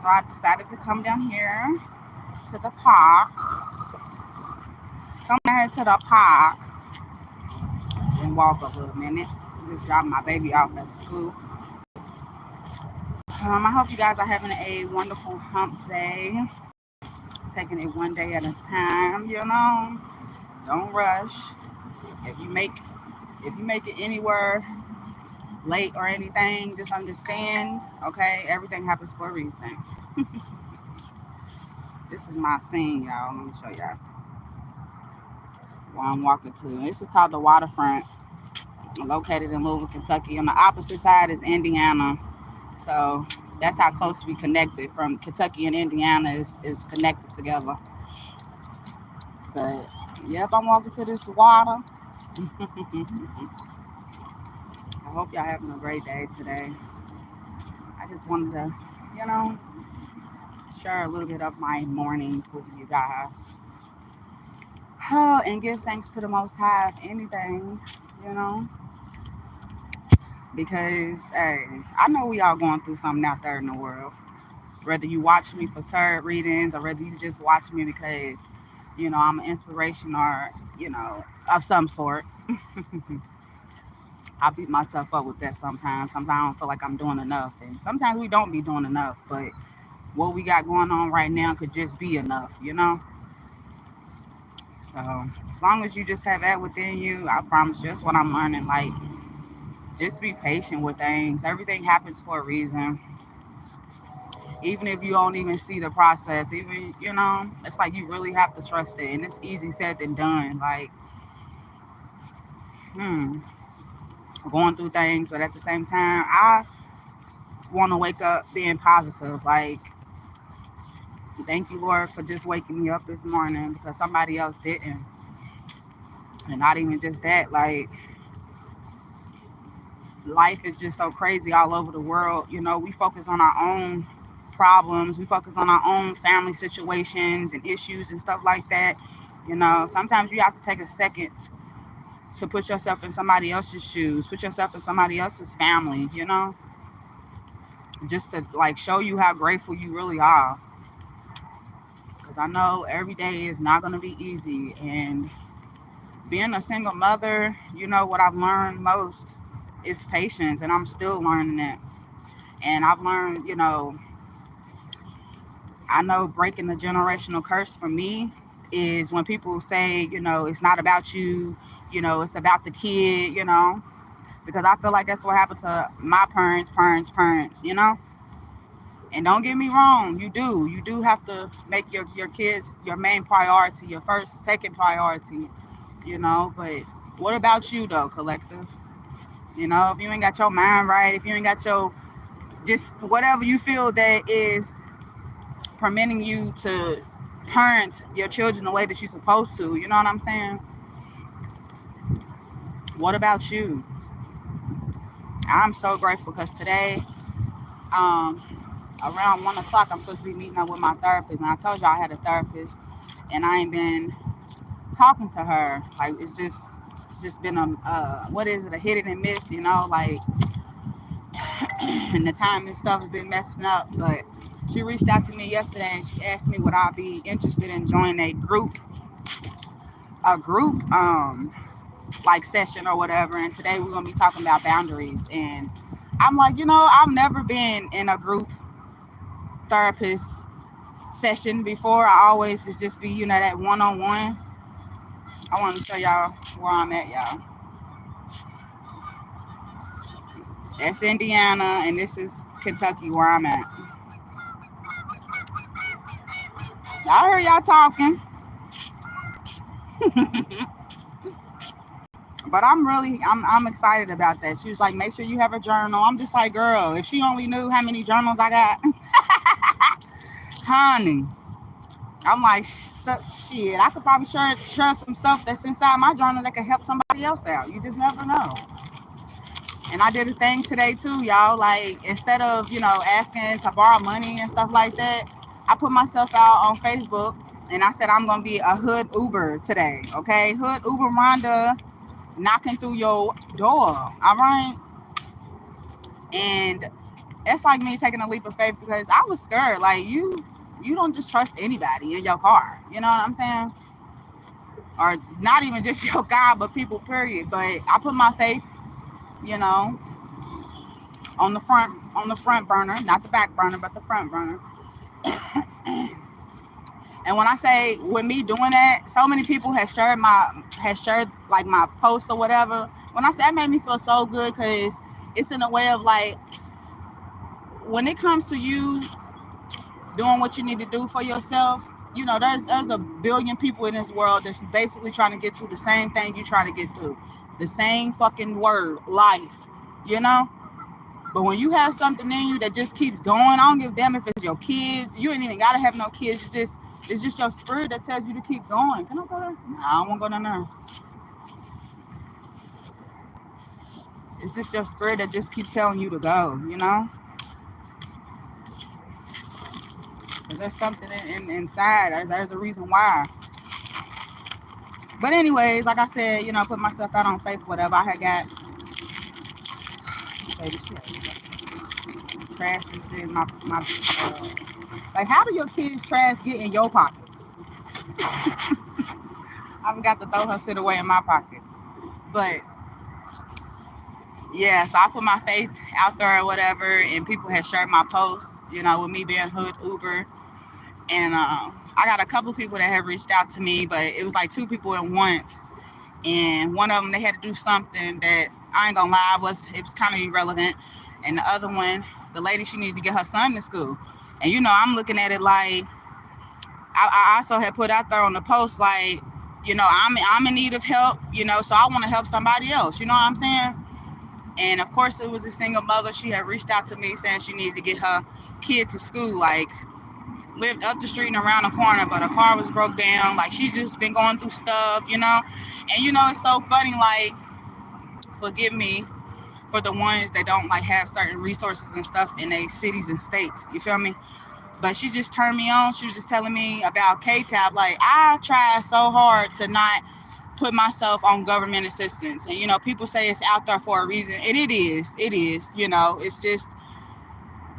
So I decided to come down here to the park. Come down here to the park and walk a little minute. Just drop my baby off at school. I hope you guys are having a wonderful hump day. Taking it one day at a time, you know. Don't rush. If you make it anywhere late or anything, just understand, okay? Everything happens for a reason. This is my scene, y'all. Let me show y'all where I'm walking to. This is called the Waterfront, located in Louisville, Kentucky. On the opposite side is Indiana. So that's how close we connected. From Kentucky and Indiana is connected together. But yep, I'm walking to this water. I hope y'all having a great day today. I just wanted to, you know, share a little bit of my morning with you guys. Oh, and give thanks to the Most High, if anything, you know. Because, hey, I know we all going through something out there in the world. Whether you watch me for tarot readings or whether you just watch me because, you know, I'm an inspiration or, you know, of some sort. I beat myself up with that sometimes. Sometimes I don't feel like I'm doing enough. And sometimes we don't be doing enough. But what we got going on right now could just be enough, you know? So as long as you just have that within you, I promise you, that's what I'm learning. Like, just be patient with things. Everything happens for a reason. Even if you don't even see the process, even, you know, it's like you really have to trust it. And it's easy said than done. Like, going through things, but at the same time, I want to wake up being positive. Like, thank you, Lord, for just waking me up this morning because somebody else didn't. And not even just that, like, life is just so crazy all over the world. You know, we focus on our own problems, we focus on our own family situations and issues and stuff like that. You know, sometimes you have to take a second to put yourself in somebody else's shoes, put yourself in somebody else's family, you know, just to like show you how grateful you really are. Because I know every day is not going to be easy. And being a single mother, you know, what I've learned most is patience. And I'm still learning it. And I've learned, you know, I know breaking the generational curse for me is when people say, you know, it's not about you, you know, it's about the kid, you know, because I feel like that's what happened to my parents, you know. And don't get me wrong, you do have to make your kids your main priority, your first, second priority, you know. But what about you though, collective? You know, if you ain't got your mind right, if you ain't got your, just whatever you feel that is permitting you to parent your children the way that you're supposed to, you know what I'm saying? What about you? I'm so grateful because today, around 1 o'clock, I'm supposed to be meeting up with my therapist. And I told you I had a therapist, and I ain't been talking to her. Like, it's just been what is it, a hit and miss, you know? Like, and the time and stuff has been messing up. But she reached out to me yesterday and she asked me would I be interested in joining a group like session or whatever. And today we're gonna be talking about boundaries. And I'm like, you know, I've never been in a group therapist session before. I always just be, you know, that one-on-one. I want to show y'all where I'm at, y'all. That's Indiana, and this is Kentucky where I'm at. I heard y'all talking. But I'm excited about that. She was like, make sure you have a journal. I'm just like, girl, if she only knew how many journals I got, honey. I'm like, shit, I could probably share some stuff that's inside my journal that could help somebody else out. You just never know. And I did a thing today too, y'all. Like, instead of, you know, asking to borrow money and stuff like that, I put myself out on Facebook and I said I'm gonna be a hood Uber today. Okay, hood Uber Rhonda knocking through your door. All right. And that's like me taking a leap of faith because I was scared. Like you don't just trust anybody in your car. You know what I'm saying? Or not even just your God, but people, period. But I put my faith, you know, on the front burner, not the back burner, but the front burner. And when I say with me doing that, so many people have shared like my post or whatever. When I say that made me feel so good because it's in a way of like when it comes to you doing what you need to do for yourself, you know, there's a billion people in this world that's basically trying to get through the same thing you trying to get through. The same fucking word, life, you know? But when you have something in you that just keeps going, I don't give a damn if it's your kids. You ain't even gotta have no kids. It's just your spirit that tells you to keep going. Can I go there? Nah, I don't want to go down there. It's just your spirit that just keeps telling you to go, you know? Because there's something inside. There's a reason why. But anyways, like I said, you know, I put myself out on faith, whatever. I had got trash and shit. Like, how do your kids' trash get in your pockets? I forgot to throw her shit away in my pocket. But yeah, so I put my faith out there or whatever, and people had shared my posts, you know, with me being hood Uber. And I got a couple of people that have reached out to me, but it was like 2 people at once. And one of them, they had to do something that, I ain't gonna lie, it was kind of irrelevant. And the other one, the lady, she needed to get her son to school. And, you know, I'm looking at it like, I also had put out there on the post, like, you know, I'm in need of help, you know, so I want to help somebody else, you know what I'm saying? And, of course, it was a single mother. She had reached out to me saying she needed to get her kid to school, like, lived up the street and around the corner, but her car was broke down. Like, she just been going through stuff, you know? And, you know, it's so funny, like, forgive me for the ones that don't, like, have certain resources and stuff in their cities and states, you feel me? But she just turned me on. She was just telling me about K-Tab. Like, I tried so hard to not put myself on government assistance. And, you know, people say it's out there for a reason. And it is, you know. It's just,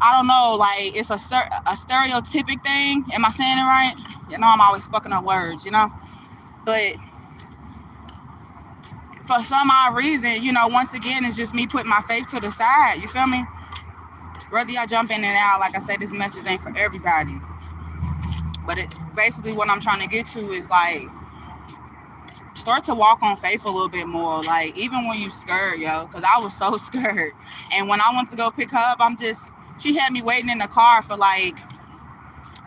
I don't know, like, it's a stereotypic thing. Am I saying it right? You know, I'm always fucking up words, you know? But for some odd reason, you know, once again, it's just me putting my faith to the side. You feel me? Whether y'all jump in and out, like I said, this message ain't for everybody. But it basically what I'm trying to get to is, like, start to walk on faith a little bit more. Like, even when you scared, yo, because I was so scared. And when I went to go pick her up, she had me waiting in the car for like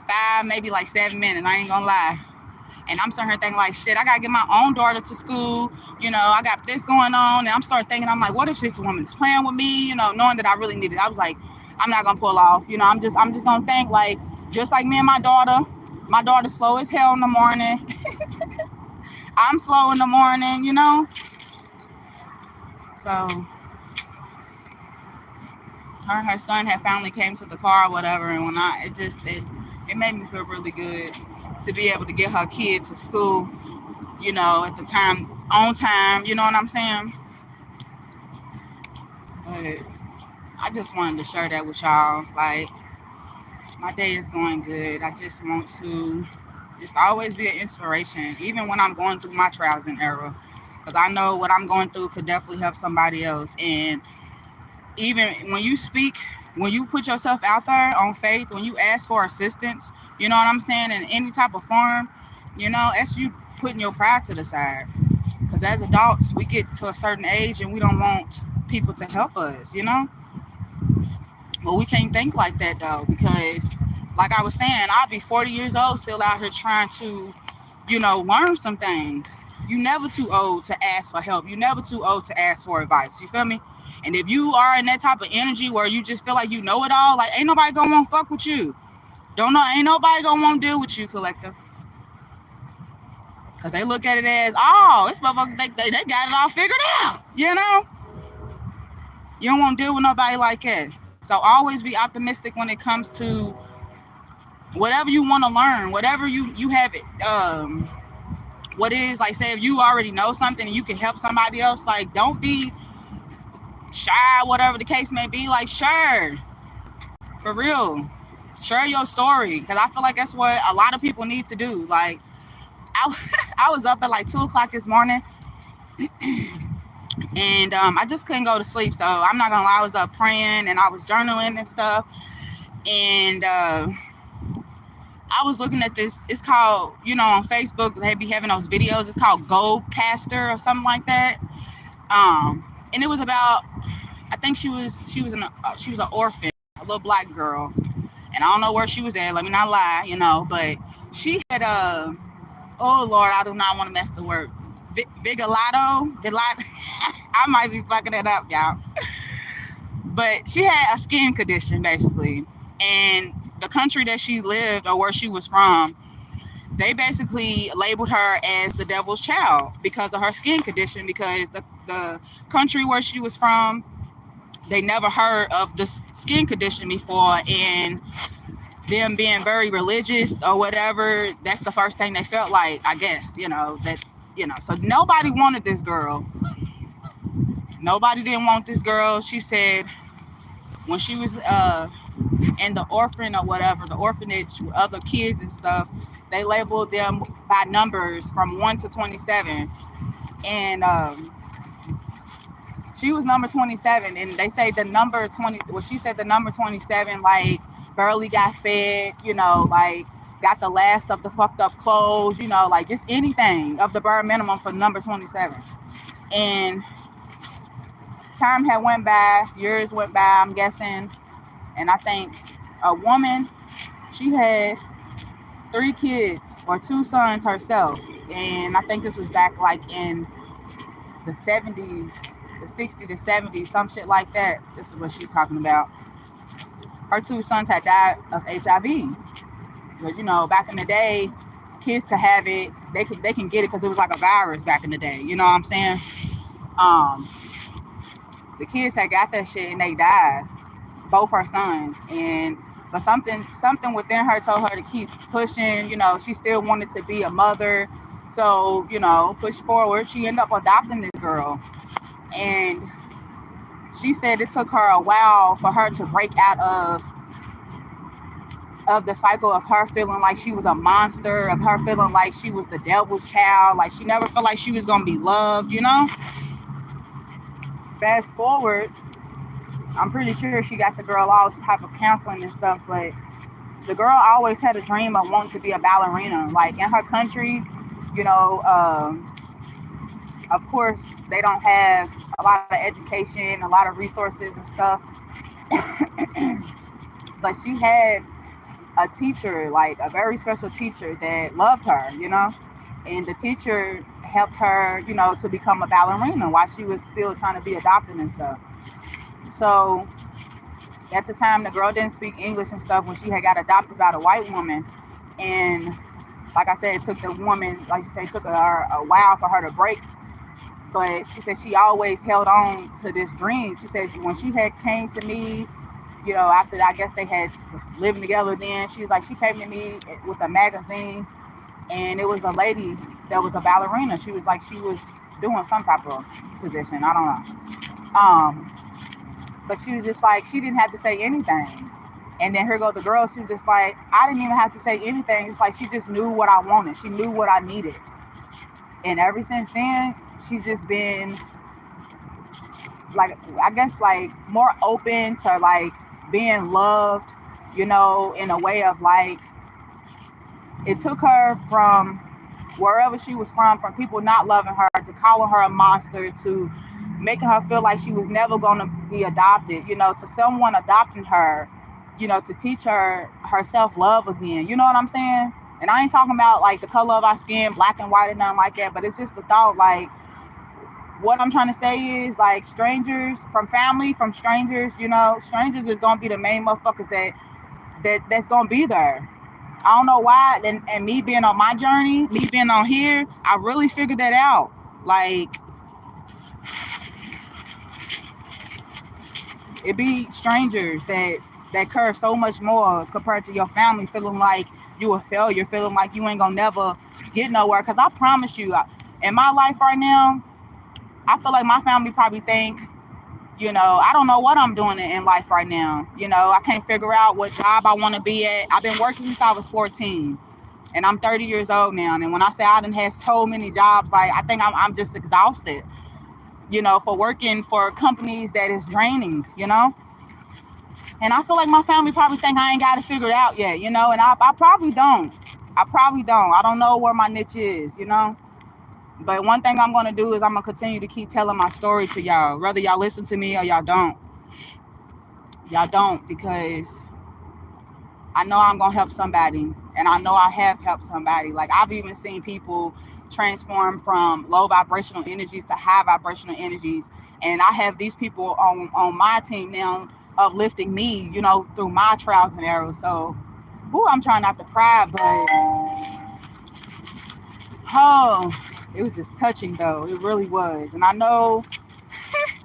5, maybe like 7 minutes. I ain't gonna lie. And I'm starting to think like, shit, I gotta get my own daughter to school. You know, I got this going on. And I'm starting thinking, I'm like, what if this woman's playing with me? You know, knowing that I really need it. I was like, I'm not gonna pull off. You know, I'm just gonna think like, just like me and my daughter's slow as hell in the morning. I'm slow in the morning, you know? So her and her son had finally came to the car or whatever, and when it made me feel really good to be able to get her kid to school, you know, at the time, on time, you know what I'm saying? But I just wanted to share that with y'all. Like, my day is going good. I just want to just always be an inspiration, even when I'm going through my trials and errors, because I know what I'm going through could definitely help somebody else. And even when you speak, when you put yourself out there on faith, when you ask for assistance, you know what I'm saying, in any type of form, you know, that's you putting your pride to the side. Because as adults, we get to a certain age and we don't want people to help us, you know? But we can't think like that, though, because like I was saying, I'll be 40 years old still out here trying to, you know, learn some things. You're never too old to ask for help. You're never too old to ask for advice. You feel me? And if you are in that type of energy where you just feel like you know it all, like, ain't nobody gonna want to fuck with you. Ain't nobody gonna want to deal with you, collective. Because they look at it as, oh, this motherfucker, they got it all figured out, you know? You don't want to deal with nobody like that. So always be optimistic when it comes to whatever you want to learn, whatever you have it, what it is, like, say if you already know something and you can help somebody else, like, don't be shy, whatever the case may be, like, sure, For real. Share your story, because I feel like that's what a lot of people need to do. Like, I, I was up at like 2 o'clock this morning, and I just couldn't go to sleep. So I'm not gonna lie, I was up praying and I was journaling and stuff. And I was looking at this. It's called, on Facebook they be having those videos. It's called Goldcaster or something like that. And it was about, I think she was an orphan, a little black girl, and I don't know where she was at. Let me not lie, but she had oh Lord, I do not want to mess the word. Vigalato. I might be fucking it up, y'all. But she had a skin condition basically, and the country that she lived or where she was from, they basically labeled her as the devil's child because of her skin condition, because the country where she was from, they never heard of this skin condition before, and them being very religious or whatever, that's the first thing they felt like, I guess, so nobody wanted this girl. Nobody didn't want this girl. She said when she was in the orphan or whatever, the orphanage with other kids and stuff, they labeled them by numbers from 1 to 27. And she was number 27, and they say the number 20, well, she said the number 27, like, barely got fed, like, got the last of the fucked up clothes, like, just anything of the bare minimum for number 27. And time had went by, years went by, I'm guessing, and I think a woman, she had 3 kids or 2 sons herself, and I think this was back, like, in the 70s, the 60s, the 70s, some shit like that. This is what she's talking about. Her 2 sons had died of HIV. Because, back in the day, kids could have it. They can get it because it was like a virus back in the day. You know what I'm saying? The kids had got that shit and they died. Both her sons. But something within her told her to keep pushing. She still wanted to be a mother. So, push forward. She ended up adopting this girl. And she said it took her a while for her to break out of the cycle of her feeling like she was a monster, of her feeling like she was the devil's child, like she never felt like she was gonna be loved, Fast forward, I'm pretty sure she got the girl all type of counseling and stuff, but the girl always had a dream of wanting to be a ballerina. Like, in her country, of course, they don't have a lot of education, a lot of resources and stuff. But she had a teacher, like a very special teacher that loved her, and the teacher helped her, to become a ballerina while she was still trying to be adopted and stuff. So at the time, the girl didn't speak English and stuff when she had got adopted by the white woman. And like I said, it took the woman, like you say, it took her a while for her to break. But she said she always held on to this dream. She said when she had came to me, after I guess they was living together then, she was like, she came to me with a magazine, and it was a lady that was a ballerina. She was like, she was doing some type of position. I don't know. But she was just like, she didn't have to say anything. And then here go the girl. She was just like, I didn't even have to say anything. It's like she just knew what I wanted. She knew what I needed. And ever since then, she's just been, like, I guess, like, more open to, like, being loved, in a way of, like, it took her from wherever she was from people not loving her, to calling her a monster, to making her feel like she was never going to be adopted, to someone adopting her, to teach her self-love again. You know what I'm saying? And I ain't talking about, like, the color of our skin, black and white, and nothing like that, but it's just the thought, like, what I'm trying to say is, like, strangers, from family, from strangers, strangers is going to be the main motherfuckers that's going to be there. I don't know why, and me being on my journey, me being on here, I really figured that out. Like, it be strangers that care so much more compared to your family, feeling like you a failure, feeling like you ain't gonna never get nowhere. Because I promise you, in my life right now, I feel like my family probably think You know, I don't know what I'm doing in life right now. You know, I can't figure out what job I want to be at. I've been working since I was 14, and I'm 30 years old now. And when I say I done had so many jobs, like I think I'm just exhausted, you know, for working for companies that is draining, you know. And I feel like my family probably think I ain't got it figured out yet, you know, and I probably don't. I probably don't. I don't know where my niche is, you know. But one thing I'm going to do is I'm going to continue to keep telling my story to y'all, whether y'all listen to me or y'all don't. Y'all don't, because I know I'm going to help somebody, and I know I have helped somebody. Like, I've even seen people transform from low vibrational energies to high vibrational energies, and I have these people on my team now uplifting me, you know, through my trials and errors. So, I'm trying not to cry, but it was just touching, though. It really was. And I know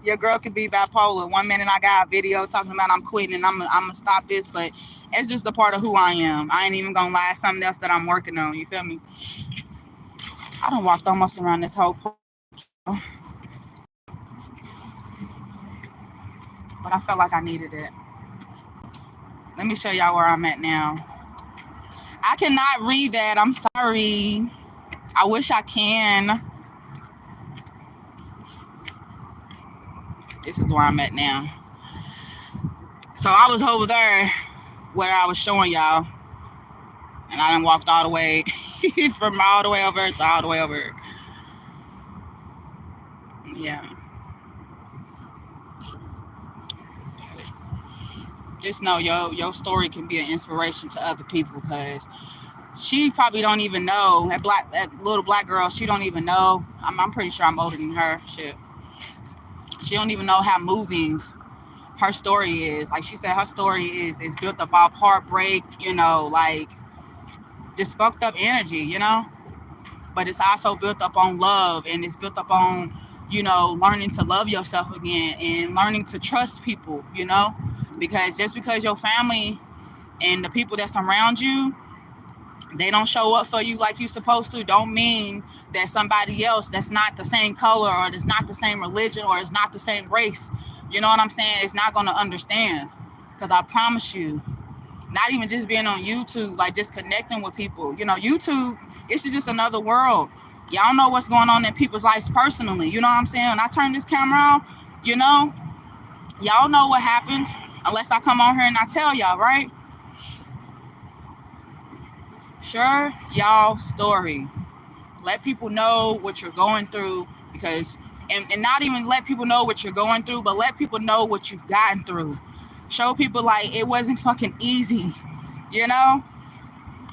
your girl could be bipolar. One minute I got a video talking about I'm quitting and I'm gonna stop this, but it's just a part of who I am. I ain't even gonna lie, it's something else that I'm working on. You feel me? I done walked almost around this whole park, but I felt like I needed it. Let me show y'all where I'm at now. I cannot read that. I'm sorry. I wish I can. This is where I'm at now. So I was over there where I was showing y'all, and I done walked all the way from all the way over to all the way over. Yeah. Just know your story can be an inspiration to other people, because she probably don't even know, that little black girl, she don't even know. I'm pretty sure I'm older than her. Shit. She don't even know how moving her story is. Like she said, her story is built up off heartbreak, you know, like this fucked up energy, you know. But it's also built up on love, and it's built up on, you know, learning to love yourself again and learning to trust people, you know, because just because your family and the people that's around you, they don't show up for you like you're supposed to, don't mean that somebody else that's not the same color or that's not the same religion or is not the same race, you know what I'm saying, is not going to understand. Because I promise you, not even just being on YouTube, like just connecting with people, you know, YouTube, it's just another world. Y'all know what's going on in people's lives personally, you know what I'm saying? When I turn this camera on, you know, y'all know what happens unless I come on here and I tell y'all, right? Share y'all story. Let people know what you're going through, because and not even let people know what you're going through, but let people know what you've gotten through. Show people like it wasn't fucking easy, you know,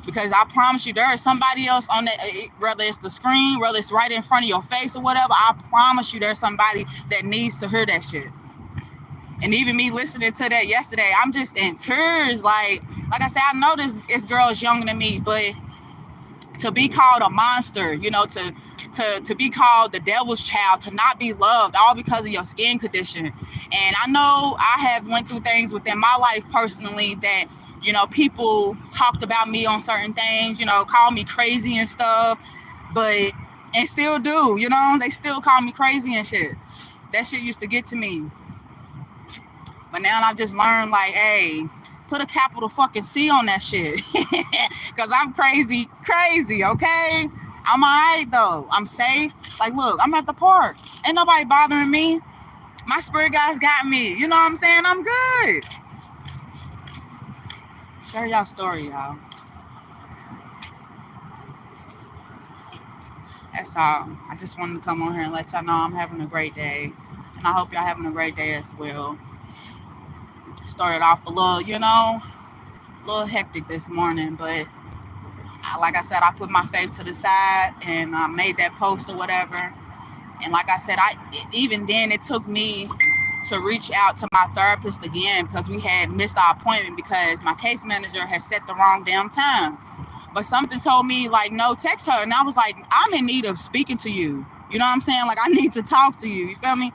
because I promise you there is somebody else on that, whether it's the screen, whether it's right in front of your face or whatever, I promise you there's somebody that needs to hear that shit. And even me listening to that yesterday, I'm just in tears. Like I said, I know this girl is younger than me, but to be called a monster, you know, to be called the devil's child, to not be loved, all because of your skin condition. And I know I have went through things within my life personally that, you know, people talked about me on certain things, you know, called me crazy and stuff, and still do, you know, they still call me crazy and shit. That shit used to get to me. But now I've just learned, like, hey, put a capital fucking C on that shit. Because I'm crazy, okay? I'm all right, though. I'm safe. Like, look, I'm at the park. Ain't nobody bothering me. My spirit guys got me. You know what I'm saying? I'm good. Share y'all story, y'all. That's all. I just wanted to come on here and let y'all know I'm having a great day. And I hope y'all having a great day as well. Started off a little, you know, a little hectic this morning, but like I said, I put my faith to the side and I made that post or whatever. And like I said, even then it took me to reach out to my therapist again, because we had missed our appointment because my case manager had set the wrong damn time. But something told me, like, no, text her. And I was like, I'm in need of speaking to you. You know what I'm saying? Like, I need to talk to you. You feel me?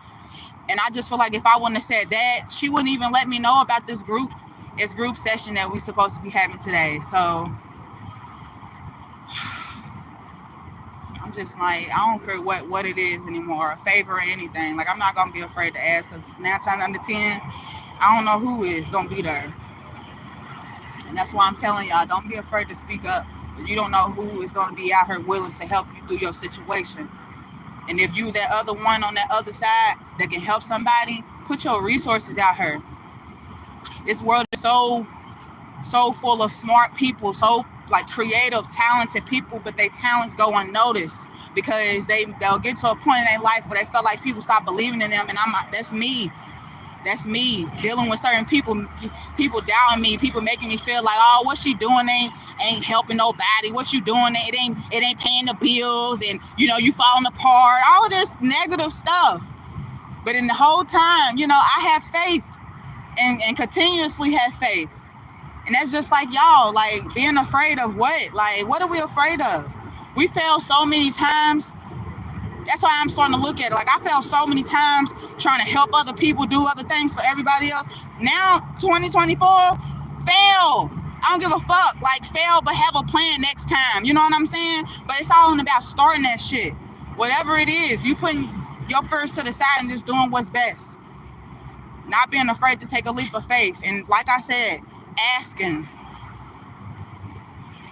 And I just feel like if I wouldn't have said that, she wouldn't even let me know about this group session that we're supposed to be having today. So I'm just like, I don't care what it is anymore, a favor or anything. Like, I'm not gonna be afraid to ask, because 9 times out of 10, I don't know who is gonna be there. And that's why I'm telling y'all, don't be afraid to speak up. You don't know who is gonna be out here willing to help you through your situation. And if you that other one on that other side that can help somebody, put your resources out here. This world is so full of smart people, so like creative, talented people, but their talents go unnoticed because they'll get to a point in their life where they feel like people stop believing in them. And I'm like, that's me. That's me dealing with certain people doubting me, people making me feel like, oh, what she doing ain't helping nobody. What you doing, it ain't paying the bills, and you falling apart. All of this negative stuff. But in the whole time, I have faith and continuously have faith. And that's just like y'all, like being afraid of what? Like, what are we afraid of? We fail so many times. That's why I'm starting to look at it. Like, I failed so many times trying to help other people, do other things for everybody else. Now, 2024, fail. I don't give a fuck. Like, fail, but have a plan next time. You know what I'm saying? But it's all about starting that shit. Whatever it is, you putting your first to the side and just doing what's best. Not being afraid to take a leap of faith. And like I said, asking.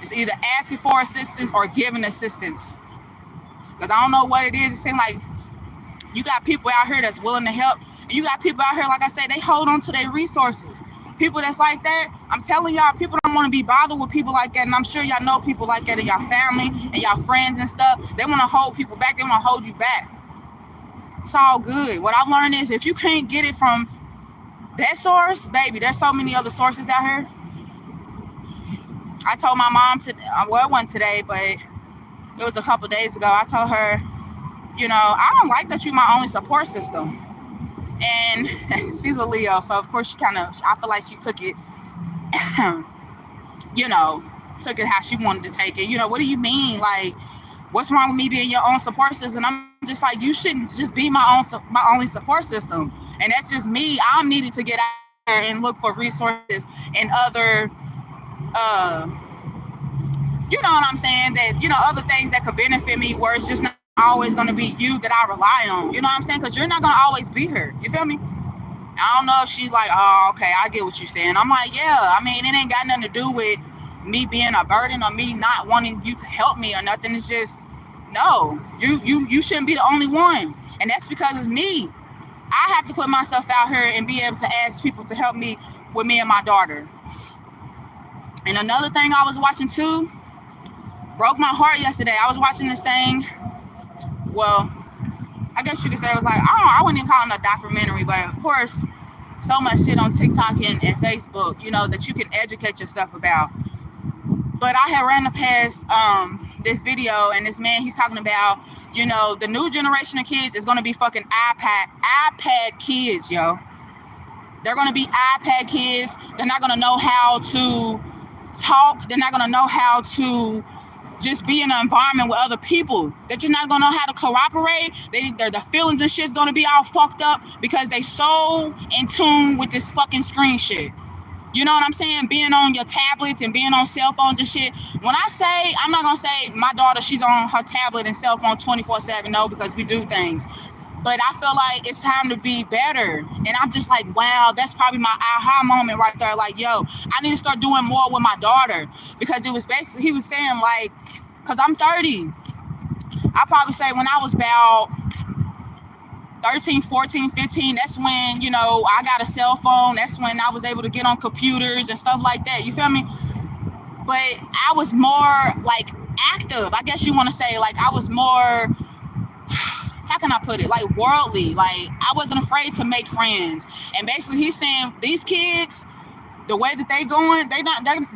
It's either asking for assistance or giving assistance. Because I don't know what it is. It seems like you got people out here that's willing to help. And you got people out here, like I said, they hold on to their resources. People that's like that, I'm telling y'all, people don't want to be bothered with people like that. And I'm sure y'all know people like that in y'all family and y'all friends and stuff. They want to hold people back. They want to hold you back. It's all good. What I've learned is if you can't get it from that source, baby, there's so many other sources out here. I told my mom today, well, it wasn't today, but it was a couple days ago. I told her, I don't like that you're my only support system. And she's a Leo, so of course I feel like she took it, took it how she wanted to take it. What do you mean? Like, what's wrong with me being your own support system? I'm just like, you shouldn't just be my only support system. And that's just me. I'm needing to get out there and look for resources and other, you know what I'm saying? That, other things that could benefit me where it's just not always going to be you that I rely on. You know what I'm saying? Because you're not going to always be here. You feel me? I don't know if she's like, oh, okay, I get what you're saying. I'm like, yeah, I mean, it ain't got nothing to do with me being a burden or me not wanting you to help me or nothing. It's just, no, you shouldn't be the only one. And that's because it's me. I have to put myself out here and be able to ask people to help me with me and my daughter. And another thing I was watching too, broke my heart yesterday. I was watching this thing. Well, I guess you could say it was like, I wouldn't even call it a documentary, but of course, so much shit on TikTok and Facebook, that you can educate yourself about. But I had ran past this video, and this man, he's talking about, the new generation of kids is going to be fucking iPad kids, yo. They're going to be iPad kids. They're not going to know how to talk. They're not going to know how to just be in an environment with other people. They're just not gonna know how to cooperate. Their feelings and shit's gonna be all fucked up because they so in tune with this fucking screen shit. You know what I'm saying? Being on your tablets and being on cell phones and shit. When I say, I'm not gonna say my daughter, she's on her tablet and cell phone 24/7, no, because we do things. But I feel like it's time to be better. And I'm just like, wow, that's probably my aha moment right there. Like, yo, I need to start doing more with my daughter. Because it was basically, he was saying like, because I'm 30. I probably say when I was about 13, 14, 15, that's when, I got a cell phone. That's when I was able to get on computers and stuff like that. You feel me? But I was more like active. I guess you want to say like I was more, how can I put it? Like worldly. Like I wasn't afraid to make friends. And basically he's saying these kids, the way that they going, they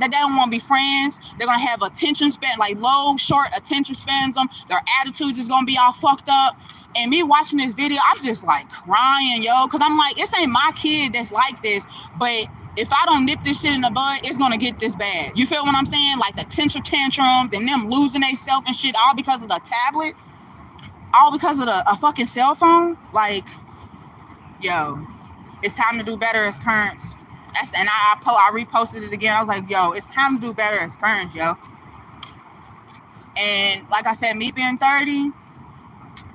don't want to be friends. They're gonna have attention span, like low, short attention spans. Their attitudes is gonna be all fucked up. And me watching this video, I'm just like crying, yo, because I'm like, this ain't my kid that's like this. But if I don't nip this shit in the bud, it's gonna get this bad. You feel what I'm saying? Like the tantrums and them losing themselves and shit, all because of the tablet, all because of a fucking cell phone. Like, yo, it's time to do better as parents. And I reposted it again. I was like, yo, it's time to do better as parents, yo. And like I said, me being 30,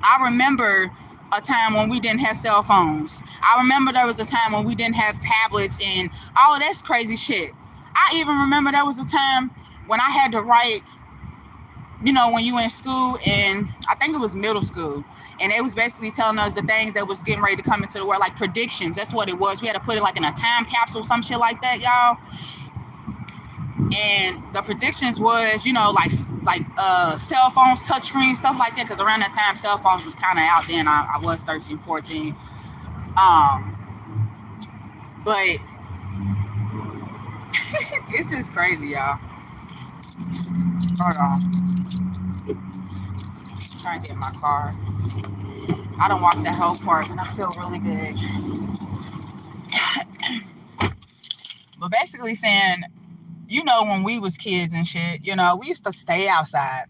I remember a time when we didn't have cell phones. I remember there was a time when we didn't have tablets and all of that crazy shit. I even remember there was a time when I had to write, when you in school, and I think it was middle school, and it was basically telling us the things that was getting ready to come into the world, like predictions. That's what it was. We had to put it like in a time capsule, some shit like that, y'all. And the predictions was, like cell phones, touchscreens, stuff like that, because around that time cell phones was kind of out then. I was 13, 14. But it's just crazy, y'all. Hold on. I'm trying to get my car. I done walked that whole park and I feel really good. But basically saying, when we was kids and shit, we used to stay outside.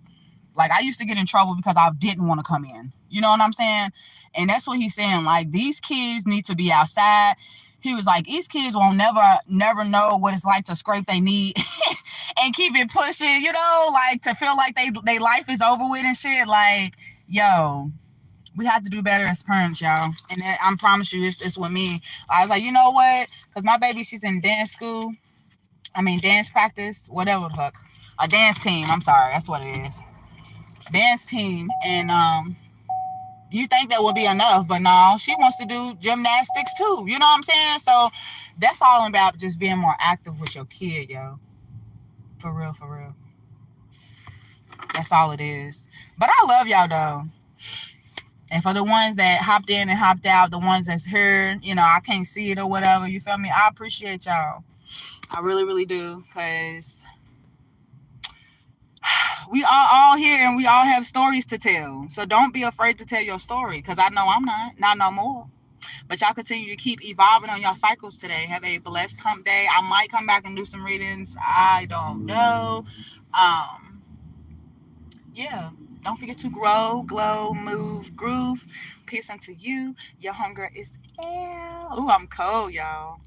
Like, I used to get in trouble because I didn't want to come in. You know what I'm saying? And that's what he's saying. Like, these kids need to be outside. He was like, these kids won't never know what it's like to scrape their knee and keep it pushing, like to feel like they life is over with and shit. Like, yo, we have to do better as parents, y'all. And that, I promise you, it's with me. I was like, you know what? Because my baby, she's in dance school. Dance practice, whatever the fuck. A dance team. I'm sorry. That's what it is. Dance team. And you think that would be enough, but no, she wants to do gymnastics too. You know what I'm saying? So that's all about just being more active with your kid, yo. For real, for real. That's all it is. But I love y'all though. And for the ones that hopped in and hopped out, the ones that's here, I can't see it or whatever, you feel me? I appreciate y'all. I really, really do. Because we are all here and we all have stories to tell. So don't be afraid to tell your story. Because I know I'm not no more. But y'all continue to keep evolving on your cycles today. Have a blessed hump day. I might come back and do some readings. I don't know. Yeah. Don't forget to grow, glow, move, groove. Peace unto you. Your hunger is out. Ooh, I'm cold, y'all.